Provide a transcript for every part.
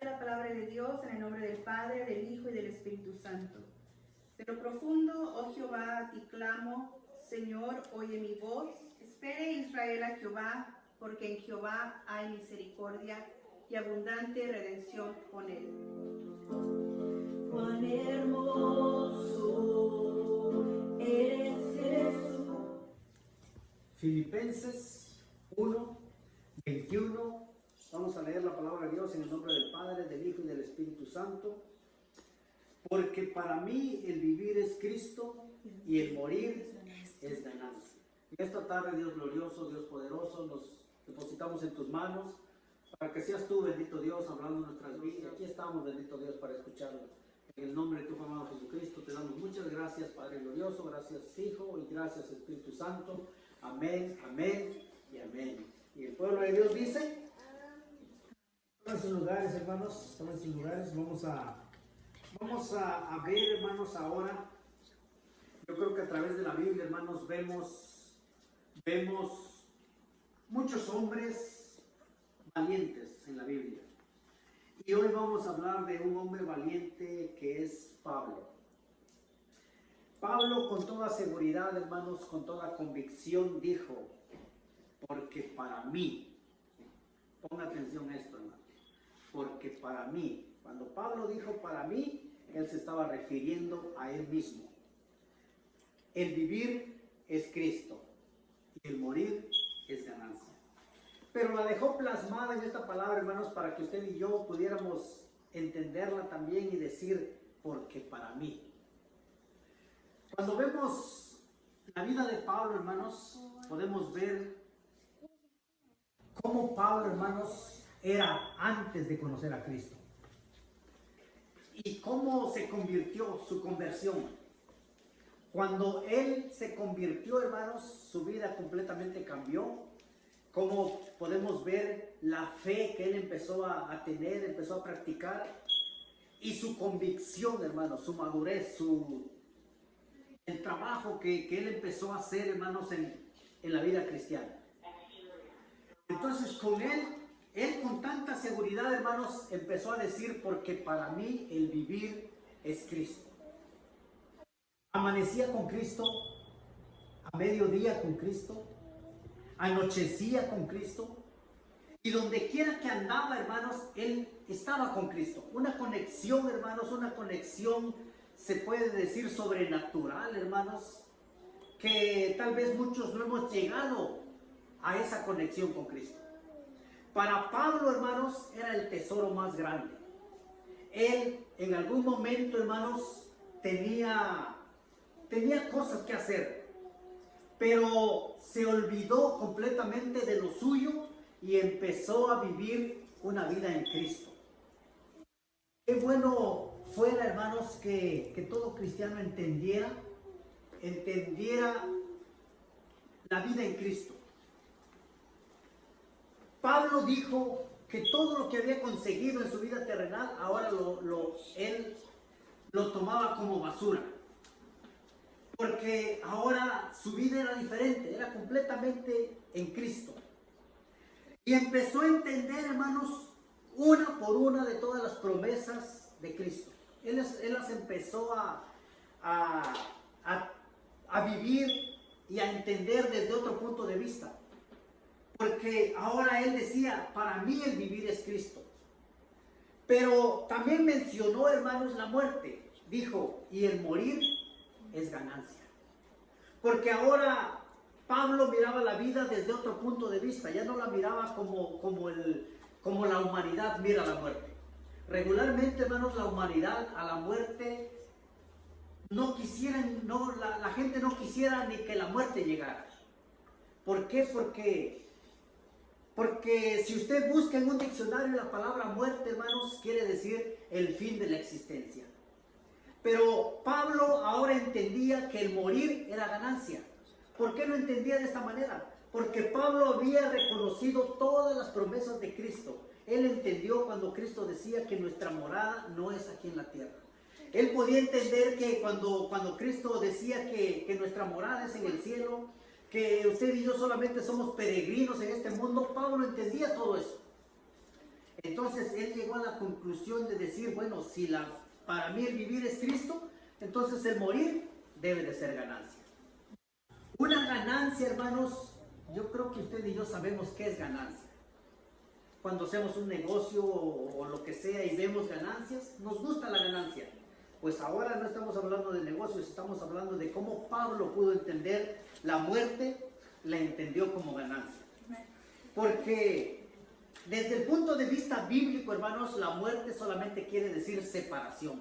La palabra de Dios en el nombre del Padre, del Hijo y del Espíritu Santo. De lo profundo, oh Jehová, a ti clamo, Señor, oye mi voz. Espere Israel a Jehová, porque en Jehová hay misericordia y abundante redención con él. Cuán hermoso eres Jesús. Filipenses 1:21. Vamos a leer la palabra de Dios en el nombre del Padre, del Hijo y del Espíritu Santo. Porque para mí el vivir es Cristo y el morir es ganancia. En esta tarde, Dios glorioso, Dios poderoso, nos depositamos en tus manos para que seas tú, bendito Dios, hablando en nuestras vidas. Aquí estamos, bendito Dios, para escucharlo. En el nombre de tu amado Jesucristo te damos muchas gracias, Padre glorioso, gracias Hijo y gracias Espíritu Santo. Amén, amén y amén. Y el pueblo de Dios dice: tomen sus lugares, hermanos, tomen sus lugares. Vamos a ver, hermanos, ahora. Yo creo que a través de la Biblia, hermanos, vemos muchos hombres valientes en la Biblia. Y hoy vamos a hablar de un hombre valiente que es Pablo. Pablo, con toda seguridad, hermanos, con toda convicción, dijo: porque para mí, ponga atención a esto, hermano, porque para mí, cuando Pablo dijo para mí, él se estaba refiriendo a él mismo. El vivir es Cristo y el morir es ganancia. Pero la dejó plasmada en esta palabra, hermanos, para que usted y yo pudiéramos entenderla también y decir: porque para mí. Cuando vemos la vida de Pablo, hermanos, podemos ver cómo Pablo, hermanos, era antes de conocer a Cristo. Y cómo se convirtió, su conversión. Cuando él se convirtió, hermanos, su vida completamente cambió. Como podemos ver la fe que él empezó a tener, empezó a practicar. Y su convicción, hermanos, su madurez, el trabajo que él empezó a hacer, hermanos, en la vida cristiana. Entonces con él con tanta seguridad, hermanos, empezó a decir: porque para mí el vivir es Cristo. Amanecía con Cristo, a mediodía con Cristo, anochecía con Cristo, y donde quiera que andaba, hermanos, él estaba con Cristo. Una conexión, hermanos, una conexión, se puede decir, sobrenatural, hermanos, que tal vez muchos no hemos llegado a esa conexión con Cristo. Para Pablo, hermanos, era el tesoro más grande. Él en algún momento, hermanos, tenía cosas que hacer, pero se olvidó completamente de lo suyo y empezó a vivir una vida en Cristo. Qué bueno fuera, hermanos, que todo cristiano entendiera la vida en Cristo. Pablo dijo que todo lo que había conseguido en su vida terrenal, ahora él lo tomaba como basura. Porque ahora su vida era diferente, era completamente en Cristo. Y empezó a entender, hermanos, una por una de todas las promesas de Cristo. Él las empezó a vivir y a entender desde otro punto de vista. Porque ahora él decía: para mí el vivir es Cristo. Pero también mencionó, hermanos, la muerte. Dijo: y el morir es ganancia. Porque ahora Pablo miraba la vida desde otro punto de vista. Ya no la miraba como la humanidad mira la muerte. Regularmente, hermanos, la humanidad a la muerte la gente no quisiera ni que la muerte llegara. ¿Por qué? Porque si usted busca en un diccionario la palabra muerte, hermanos, quiere decir el fin de la existencia. Pero Pablo ahora entendía que el morir era ganancia. ¿Por qué lo entendía de esta manera? porque Pablo había reconocido todas las promesas de Cristo. Él entendió cuando Cristo decía que nuestra morada no es aquí en la tierra. Él podía entender que cuando Cristo decía que nuestra morada es en el cielo, que usted y yo solamente somos peregrinos en este mundo, Pablo entendía todo eso. Entonces él llegó a la conclusión de decir, bueno, si para mí el vivir es Cristo, entonces el morir debe de ser ganancia. Una ganancia, hermanos, yo creo que usted y yo sabemos qué es ganancia. Cuando hacemos un negocio o lo que sea y vemos ganancias, nos gusta la ganancia. Pues ahora no estamos hablando de negocios, estamos hablando de cómo Pablo pudo entender la muerte, la entendió como ganancia. Porque desde el punto de vista bíblico, hermanos, la muerte solamente quiere decir separación.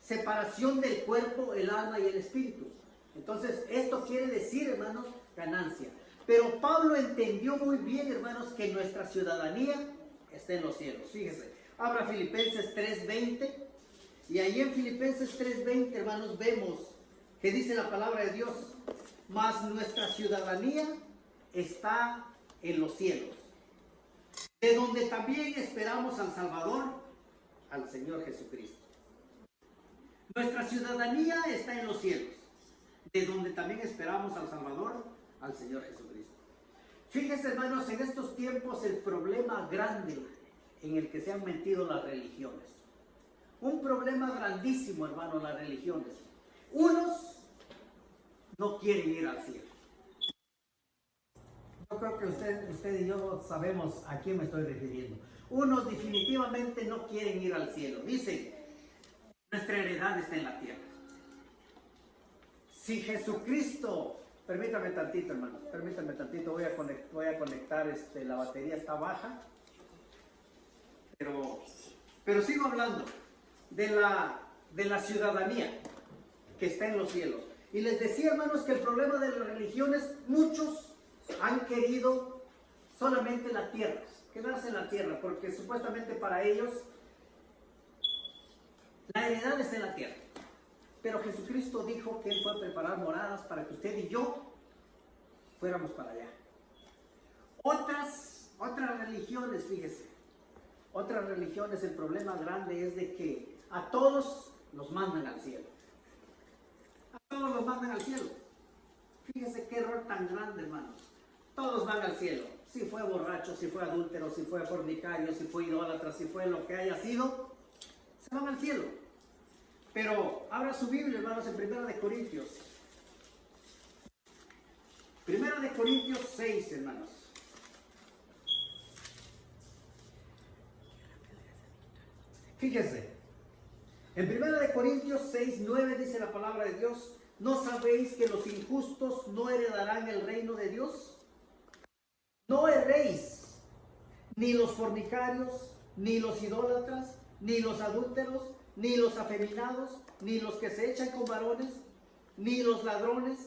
Separación del cuerpo, el alma y el espíritu. Entonces, esto quiere decir, hermanos, ganancia. Pero Pablo entendió muy bien, hermanos, que nuestra ciudadanía está en los cielos. Fíjese, abra Filipenses 3:20. Y ahí en Filipenses 3:20, hermanos, vemos que dice la palabra de Dios, mas nuestra ciudadanía está en los cielos, de donde también esperamos al Salvador, al Señor Jesucristo. Nuestra ciudadanía está en los cielos, de donde también esperamos al Salvador, al Señor Jesucristo. Fíjense, hermanos, en estos tiempos el problema grande en el que se han metido las religiones. Un problema grandísimo, hermanos, las religiones. Unos no quieren ir al cielo. Yo creo que usted y yo sabemos a quién me estoy refiriendo. Unos definitivamente no quieren ir al cielo. Dicen, nuestra heredad está en la tierra. Si Jesucristo, permítame tantito, hermano, permítame tantito, voy a conectar, la batería está baja, pero sigo hablando de la ciudadanía que está en los cielos. Y les decía, hermanos, que el problema de las religiones, muchos han querido solamente la tierra, quedarse en la tierra, porque supuestamente para ellos la heredad está en la tierra. Pero Jesucristo dijo que Él fue a preparar moradas para que usted y yo fuéramos para allá. Otras religiones, fíjese, otras religiones, el problema grande es de que a todos los mandan al cielo. A todos los mandan al cielo. Fíjese qué error tan grande, hermanos. Todos van al cielo. Si fue borracho, si fue adúltero, si fue fornicario, si fue idólatra, si fue lo que haya sido, se van al cielo. Pero abra su Biblia, hermanos, en 1 Corintios. 1 Corintios 6, hermanos. Fíjense. En 1 Corintios 6, 9 dice la palabra de Dios, ¿no sabéis que los injustos no heredarán el reino de Dios? No erréis, ni los fornicarios, ni los idólatras, ni los adúlteros, ni los afeminados, ni los que se echan con varones, ni los ladrones,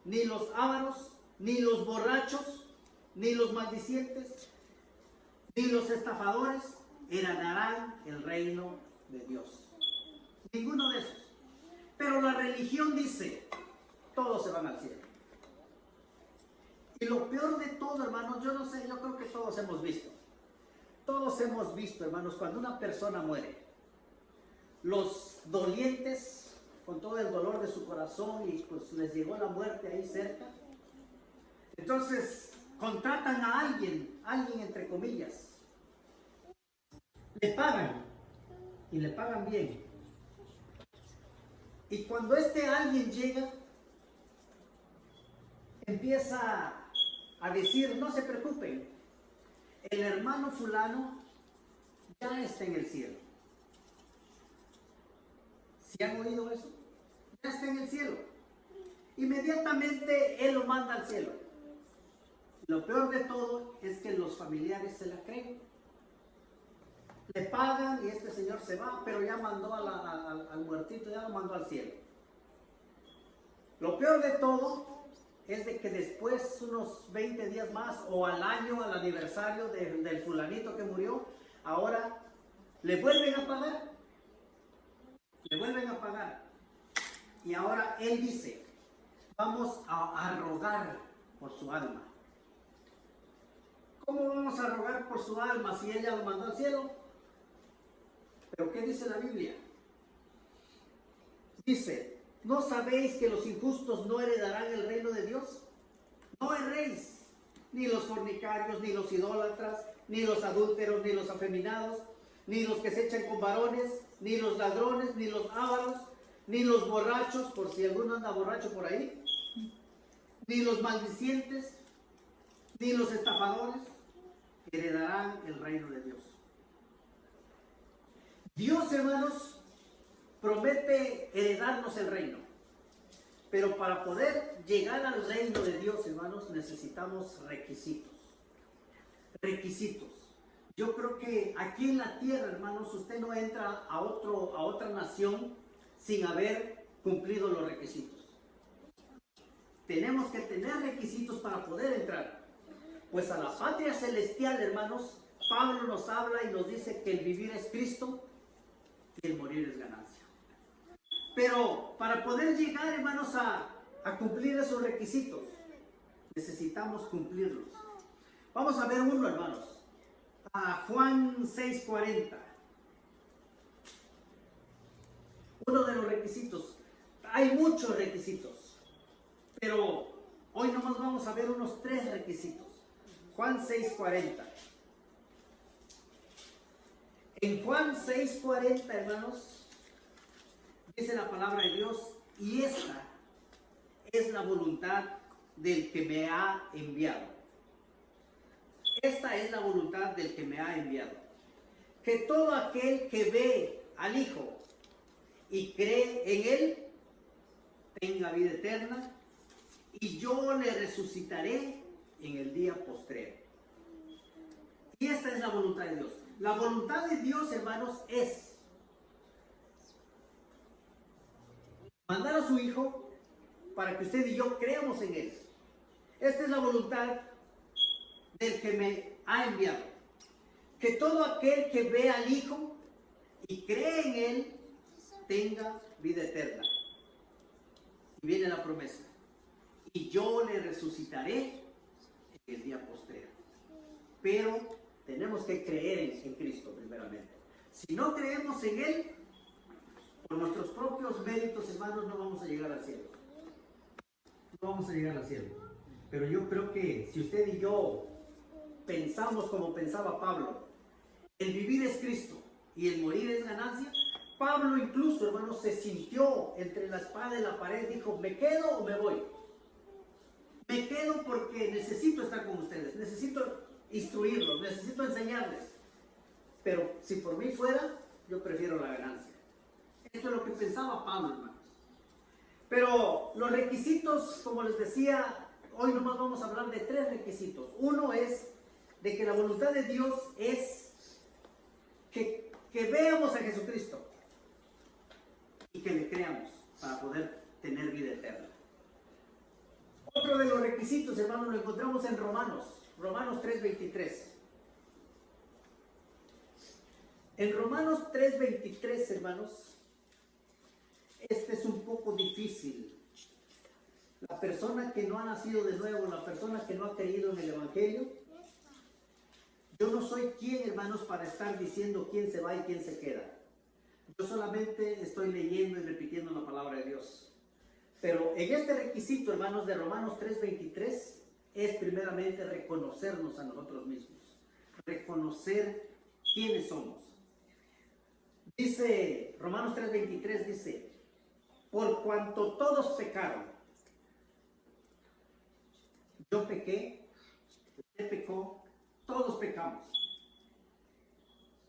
ni los ávaros, ni los borrachos, ni los maldicientes, ni los estafadores heredarán el reino de Dios. Ninguno de esos. Pero la religión dice, todos se van al cielo. Y lo peor de todo, hermanos, yo no sé, yo creo que todos hemos visto. Todos hemos visto, hermanos, cuando una persona muere, los dolientes, con todo el dolor de su corazón, y pues les llegó la muerte ahí cerca, entonces contratan a alguien entre comillas, le pagan, y le pagan bien. Y cuando este alguien llega, empieza a decir, no se preocupen, el hermano fulano ya está en el cielo. ¿Sí han oído eso? Ya está en el cielo. Inmediatamente él lo manda al cielo. Lo peor de todo es que los familiares se la creen. Le pagan y este señor se va, pero ya mandó al muertito, ya lo mandó al cielo. Lo peor de todo es de que después, unos 20 días más, o al año, al aniversario del fulanito que murió, ahora le vuelven a pagar. Le vuelven a pagar. Y ahora él dice, vamos a rogar por su alma. ¿Cómo vamos a rogar por su alma si ella lo mandó al cielo? ¿Pero qué dice la Biblia? Dice, ¿no sabéis que los injustos no heredarán el reino de Dios? No erréis, ni los fornicarios, ni los idólatras, ni los adúlteros, ni los afeminados, ni los que se echan con varones, ni los ladrones, ni los ávaros, ni los borrachos, por si alguno anda borracho por ahí, ni los maldicientes, ni los estafadores, heredarán el reino de Dios. Dios, hermanos, promete heredarnos el reino. Pero para poder llegar al reino de Dios, hermanos, necesitamos requisitos. Requisitos. Yo creo que aquí en la tierra, hermanos, usted no entra a otra nación sin haber cumplido los requisitos. Tenemos que tener requisitos para poder entrar. Pues a la patria celestial, hermanos, Pablo nos habla y nos dice que el vivir es Cristo y el morir es ganancia. Pero para poder llegar, hermanos, a cumplir esos requisitos, necesitamos cumplirlos. Vamos a ver uno, hermanos. A Juan 6:40. Uno de los requisitos. Hay muchos requisitos, pero hoy nomás vamos a ver unos 3 requisitos. Juan 6:40. En Juan 6:40, hermanos, dice la palabra de Dios, y esta es la voluntad del que me ha enviado. Esta es la voluntad del que me ha enviado. Que todo aquel que ve al Hijo y cree en Él, tenga vida eterna, y yo le resucitaré en el día postrero. Y esta es la voluntad de Dios. La voluntad de Dios, hermanos, es mandar a su Hijo para que usted y yo creamos en Él. Esta es la voluntad del que me ha enviado. Que todo aquel que ve al Hijo y cree en Él tenga vida eterna. Y viene la promesa. Y yo le resucitaré en el día postrero. Pero tenemos que creer en Cristo primeramente. Si no creemos en Él, por nuestros propios méritos, hermanos, no vamos a llegar al cielo. No vamos a llegar al cielo. Pero yo creo que si usted y yo pensamos como pensaba Pablo, el vivir es Cristo y el morir es ganancia. Pablo incluso, hermanos, se sintió entre la espada y la pared, dijo, ¿me quedo o me voy? Me quedo porque necesito estar con ustedes, necesito instruirlos, necesito enseñarles. Pero si por mí fuera, yo prefiero la ganancia. Esto es lo que pensaba Pablo, hermanos. Pero los requisitos, como les decía, hoy nomás vamos a hablar de 3 requisitos. Uno es de que la voluntad de Dios es que veamos a Jesucristo y que le creamos para poder tener vida eterna. Otro de los requisitos, hermanos, lo encontramos en Romanos 3:23. En Romanos 3:23, hermanos, este es un poco difícil. La persona que no ha nacido de nuevo, la persona que no ha creído en el Evangelio, yo no soy quien, hermanos, para estar diciendo quién se va y quién se queda. Yo solamente estoy leyendo y repitiendo la palabra de Dios. Pero en este requisito, hermanos, de Romanos 3:23, es primeramente reconocernos a nosotros mismos. Reconocer quiénes somos. Dice, Romanos 3:23 dice, por cuanto todos pecaron, yo pequé, usted pecó, todos pecamos.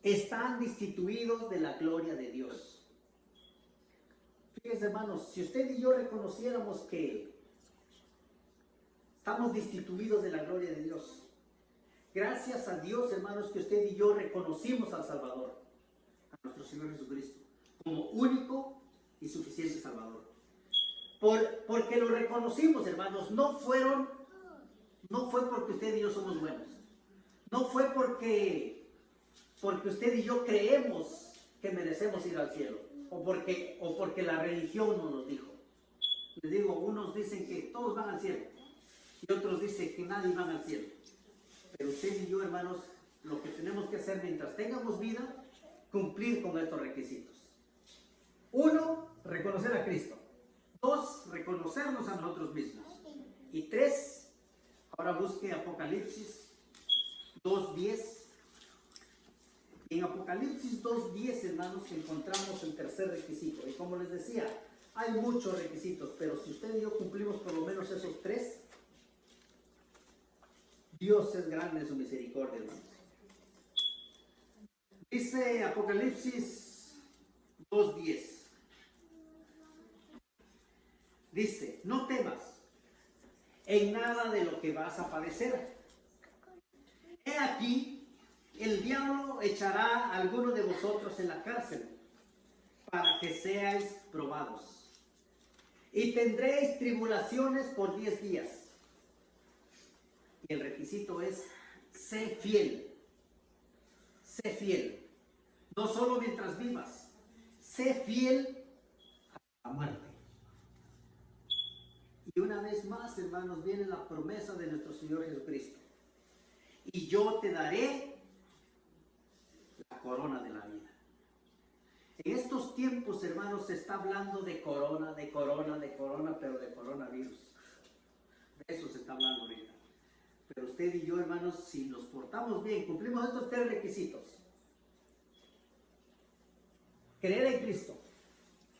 Están destituidos de la gloria de Dios. Fíjense, hermanos, si usted y yo reconociéramos que estamos destituidos de la gloria de Dios, gracias a Dios, hermanos, que usted y yo reconocimos al Salvador, a nuestro Señor Jesucristo, como único y suficiente Salvador. Porque lo reconocimos, hermanos, no fue porque usted y yo somos buenos. No fue porque usted y yo creemos que merecemos ir al cielo. O porque la religión nos lo dijo. Les digo, unos dicen que todos van al cielo. Y otros dicen que nadie va al cielo. Pero usted y yo, hermanos, lo que tenemos que hacer mientras tengamos vida, cumplir con estos requisitos. 1, reconocer a Cristo. 2, reconocernos a nosotros mismos. Y 3, ahora busque Apocalipsis 2:10. En Apocalipsis 2:10, hermanos, encontramos el tercer requisito. Y como les decía, hay muchos requisitos, pero si usted y yo cumplimos por lo menos esos 3, Dios es grande en su misericordia, hermanos. Dice Apocalipsis 2:10. Dice, no temas en nada de lo que vas a padecer. He aquí, el diablo echará a alguno de vosotros en la cárcel para que seáis probados. Y tendréis tribulaciones por 10 días. Y el requisito es, sé fiel. Sé fiel. No solo mientras vivas. Sé fiel hasta la muerte. Y una vez más, hermanos, viene la promesa de nuestro Señor Jesucristo. Y yo te daré la corona de la vida. En estos tiempos, hermanos, se está hablando de corona, pero de coronavirus. De eso se está hablando ahorita. Pero usted y yo, hermanos, si nos portamos bien, cumplimos estos 3 requisitos. Creer en Cristo,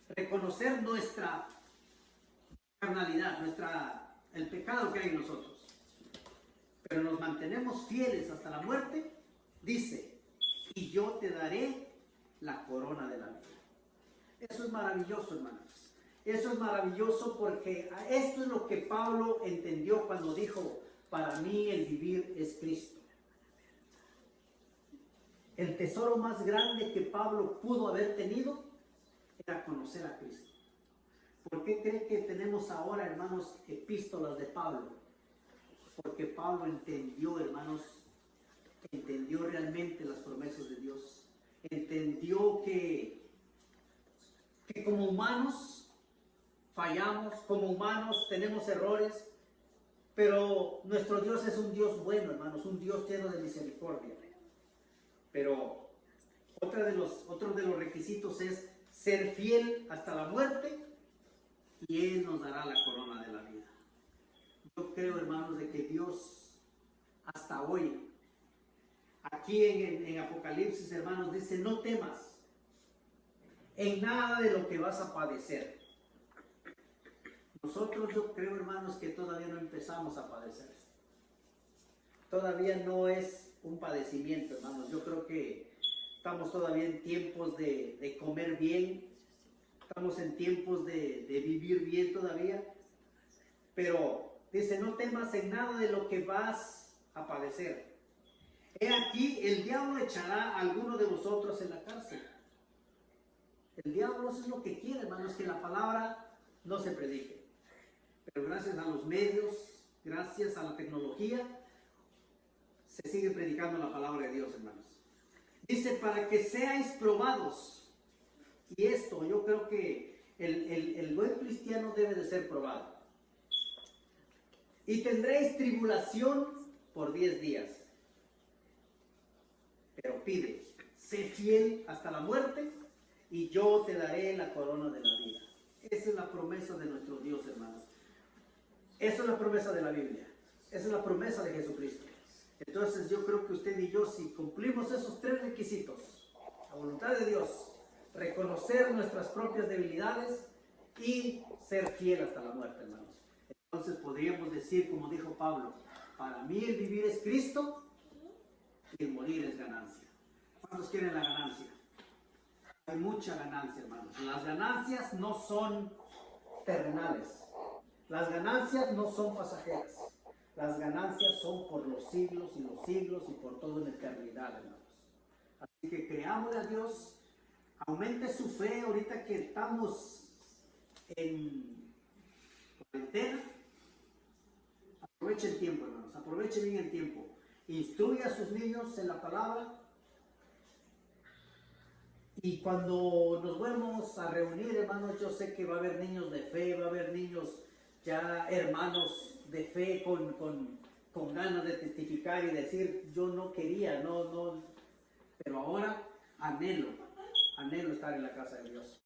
reconocer nuestra carnalidad, el pecado que hay en nosotros, pero nos mantenemos fieles hasta la muerte, dice, y yo te daré la corona de la vida. Eso es maravilloso, hermanos. Eso es maravilloso porque esto es lo que Pablo entendió cuando dijo, para mí el vivir es Cristo. El tesoro más grande que Pablo pudo haber tenido era conocer a Cristo. ¿Por qué cree que tenemos ahora, hermanos, epístolas de Pablo? Porque Pablo entendió, hermanos, entendió realmente las promesas de Dios. Entendió que como humanos fallamos, como humanos tenemos errores, pero nuestro Dios es un Dios bueno, hermanos, un Dios lleno de misericordia. Pero otro de los requisitos es ser fiel hasta la muerte, y Él nos dará la corona de la vida. Yo creo, hermanos, de que Dios hasta hoy, aquí en Apocalipsis, hermanos, dice, no temas en nada de lo que vas a padecer. Nosotros, yo creo, hermanos, que todavía no empezamos a padecer. Todavía no es un padecimiento, hermanos. Yo creo que estamos todavía en tiempos de comer bien. Estamos en tiempos de vivir bien todavía. Pero dice, no temas en nada de lo que vas a padecer. He aquí, el diablo echará a alguno de vosotros en la cárcel. El diablo, eso es lo que quiere, hermanos, que la palabra no se predique. Pero gracias a los medios, gracias a la tecnología, se sigue predicando la palabra de Dios, hermanos. Dice, para que seáis probados. Y esto, yo creo que el buen cristiano debe de ser probado. Y tendréis tribulación por 10 días. Pero pide, sé fiel hasta la muerte, y yo te daré la corona de la vida. Esa es la promesa de nuestro Dios, hermanos. Esa es la promesa de la Biblia. Esa es la promesa de Jesucristo. Entonces yo creo que usted y yo, si cumplimos esos 3 requisitos, la voluntad de Dios, reconocer nuestras propias debilidades y ser fiel hasta la muerte, hermanos. Entonces podríamos decir, como dijo Pablo, para mí el vivir es Cristo y el morir es ganancia. ¿Cuántos quieren la ganancia? Hay mucha ganancia, hermanos. Las ganancias no son terrenales. Las ganancias no son pasajeras. Las ganancias son por los siglos y los siglos y por toda la eternidad, hermanos. Así que creámosle a Dios. Aumente su fe ahorita que estamos en cuarentena. Aproveche el tiempo, hermanos. Aproveche bien el tiempo. Instruya a sus niños en la palabra. Y cuando nos vamos a reunir, hermanos, yo sé que va a haber niños de fe, va a haber niños ya hermanos de fe con con ganas de testificar y decir, yo no quería, no, pero ahora anhelo estar en la casa de Dios.